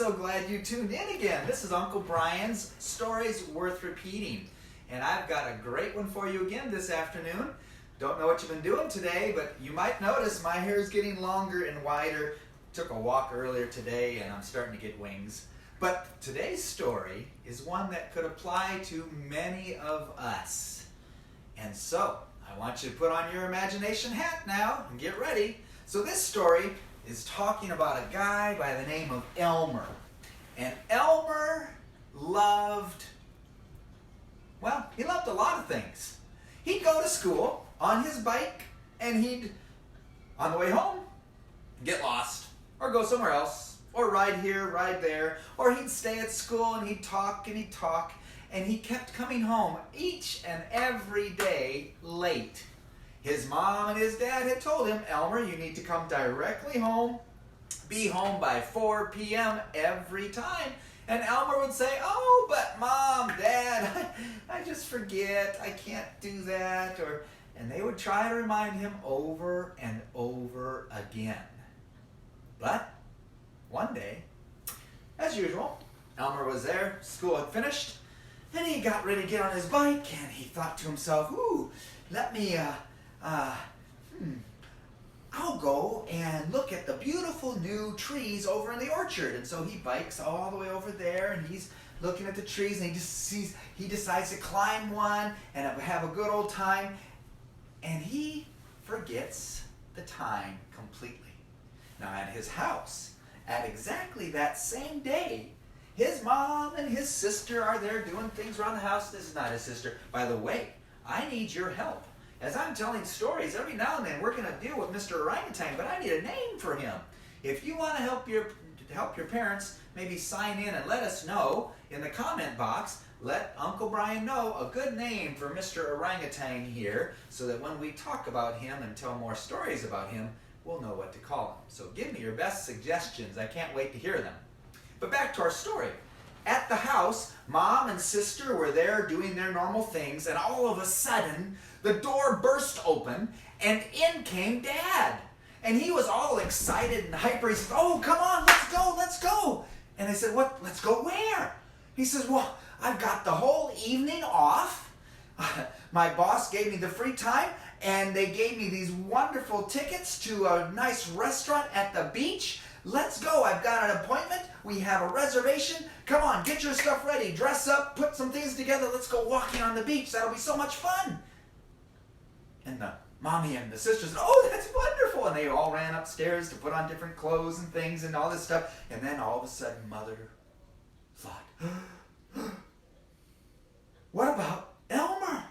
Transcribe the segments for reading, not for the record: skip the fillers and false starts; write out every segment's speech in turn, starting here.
so glad you tuned in again. This is Uncle Bryan's Stories Worth Repeating. And I've got a great one for you again this afternoon. Don't know what you've been doing today, but you might notice my hair is getting longer and wider. Took a walk earlier today and I'm starting to get wings. But today's story is one that could apply to many of us. And so, I want you to put on your imagination hat now and get ready. So this story is talking about a guy by the name of Elmer. And Elmer loved, he loved a lot of things. He'd go to school on his bike and he'd, on the way home, get lost or go somewhere else or ride here, ride there, or he'd stay at school and he'd talk and he kept coming home each and every day late. His mom and his dad had told him, Elmer, you need to come directly home, be home by 4 p.m. every time. And Elmer would say, oh, but Mom, Dad, I just forget, I can't do that. And they would try to remind him over and over again. But one day, as usual, Elmer was there, school had finished, and he got ready to get on his bike, and he thought to himself, let me, I'll go and look at the beautiful new trees over in the orchard. And so he bikes all the way over there and he's looking at the trees and he decides to climb one and have a good old time. And he forgets the time completely. Now at his house, at exactly that same day, his mom and his sister are there doing things around the house. This is not his sister. By the way, I need your help. As I'm telling stories, every now and then we're going to deal with Mr. Orangutan, but I need a name for him. If you want to help your parents, maybe sign in and let us know in the comment box. Let Uncle Bryan know a good name for Mr. Orangutan here, so that when we talk about him and tell more stories about him, we'll know what to call him. So give me your best suggestions. I can't wait to hear them. But back to our story. At the house, Mom and Sister were there doing their normal things, and all of a sudden, the door burst open, and in came Dad. And he was all excited and hyper. He says, oh, come on, let's go. And I said, what? Let's go where? He says, well, I've got the whole evening off. My boss gave me the free time, and they gave me these wonderful tickets to a nice restaurant at the beach. Let's go. I've got an appointment. We have a reservation. Come on, get your stuff ready. Dress up, put some things together. Let's go walking on the beach. That'll be so much fun. And the mommy and the sisters said, oh, that's wonderful. And they all ran upstairs to put on different clothes and things and all this stuff. And then all of a sudden, Mother thought, what about Elmer?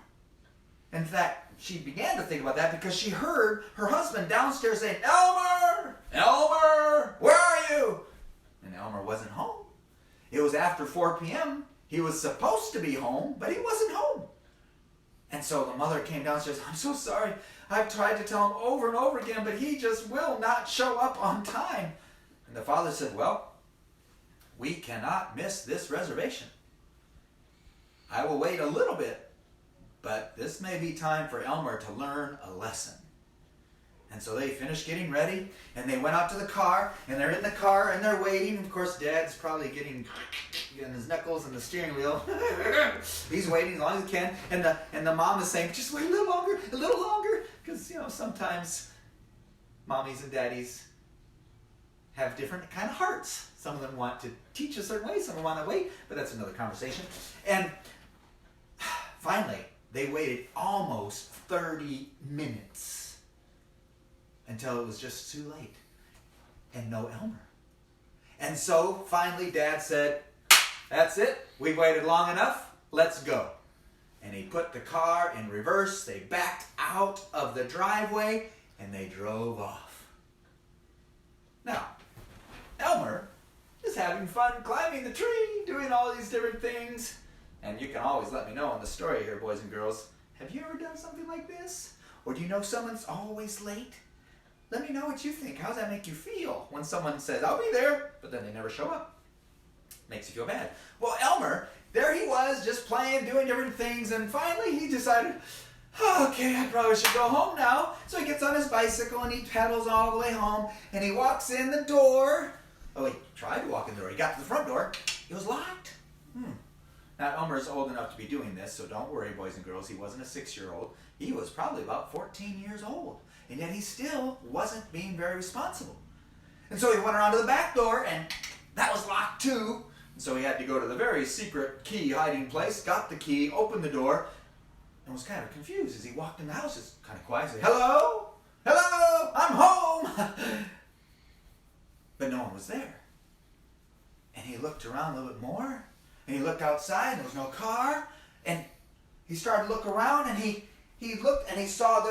In fact, she began to think about that because she heard her husband downstairs saying, Elmer, where are you? And Elmer wasn't home. It was after 4 p.m. He was supposed to be home, but he wasn't home. And so the mother came downstairs, I'm so sorry. I've tried to tell him over and over again, but he just will not show up on time. And the father said, well, we cannot miss this reservation. I will wait a little bit, but this may be time for Elmer to learn a lesson. And so they finished getting ready, and they went out to the car, and they're in the car, and they're waiting. Of course, Dad's probably getting his knuckles in the steering wheel. He's waiting as long as he can, and the mom is saying, just wait a little longer, because, sometimes mommies and daddies have different kind of hearts. Some of them want to teach a certain way, some of them want to wait, but that's another conversation. And finally, they waited almost 30 minutes. Until it was just too late. And no Elmer. And so finally Dad said, that's it. We've waited long enough. Let's go. And he put the car in reverse. They backed out of the driveway and they drove off. Now, Elmer is having fun climbing the tree, doing all these different things. And you can always let me know in the story here, boys and girls. Have you ever done something like this? Or do you know someone's always late? Let me know what you think. How does that make you feel when someone says, I'll be there, but then they never show up? Makes you feel bad. Well, Elmer, there he was, just playing, doing different things, and finally he decided, okay, I probably should go home now. So he gets on his bicycle and he pedals all the way home, and he walks in the door Oh, he tried to walk in the door. He got to the front door. It was locked. Now, Elmer's old enough to be doing this, so don't worry, boys and girls. He wasn't a 6-year-old. He was probably about 14 years old. And yet he still wasn't being very responsible. And so he went around to the back door, and that was locked too. And so he had to go to the very secret key hiding place, got the key, opened the door, and was kind of confused as he walked in the house. Just kind of quiet, said, "Hello? Hello? I'm home!" But no one was there. And he looked around a little bit more, and he looked outside, and there was no car, and he started to look around, and he looked, and he saw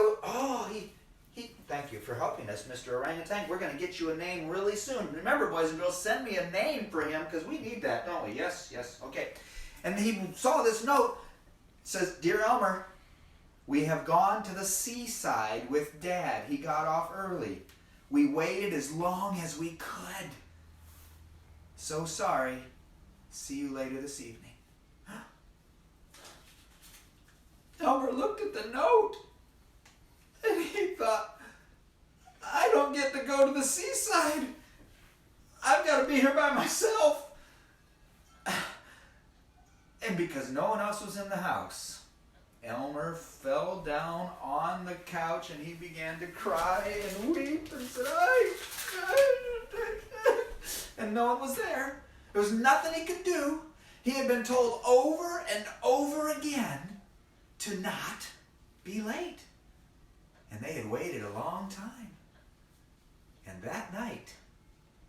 thank you for helping us, Mr. Orangutan. We're going to get you a name really soon. Remember, boys and girls, send me a name for him, because we need that, don't we? Yes, okay. And he saw this note. It says, "Dear Elmer, we have gone to the seaside with Dad. He got off early. We waited as long as we could. So sorry. See you later this evening." Elmer looked at the note, and he thought, I don't get to go to the seaside. I've got to be here by myself. And because no one else was in the house, Elmer fell down on the couch and he began to cry and weep and said, and no one was there. There was nothing he could do. He had been told over and over again to not be late. And they had waited a long time. And that night,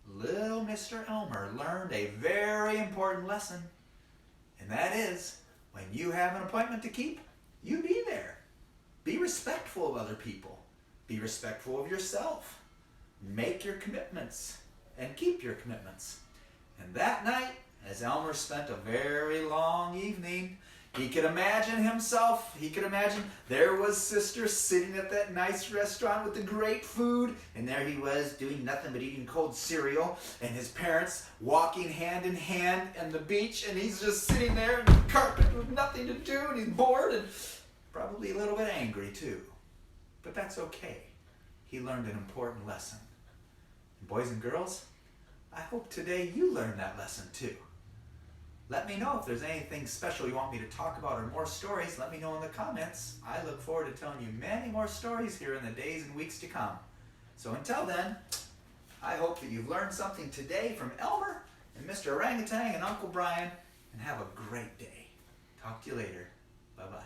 little Mr. Elmer learned a very important lesson. And that is, when you have an appointment to keep, you be there. Be respectful of other people. Be respectful of yourself. Make your commitments and keep your commitments. And that night, as Elmer spent a very long evening, he could imagine there was Sister sitting at that nice restaurant with the great food, and there he was doing nothing but eating cold cereal, and his parents walking hand in hand on the beach, and he's just sitting there on the carpet with nothing to do, and he's bored and probably a little bit angry too. But that's okay. He learned an important lesson. And boys and girls, I hope today you learned that lesson too. Let me know if there's anything special you want me to talk about or more stories. Let me know in the comments. I look forward to telling you many more stories here in the days and weeks to come. So until then, I hope that you've learned something today from Elmer and Mr. Orangutan and Uncle Bryan, and have a great day. Talk to you later. Bye-bye.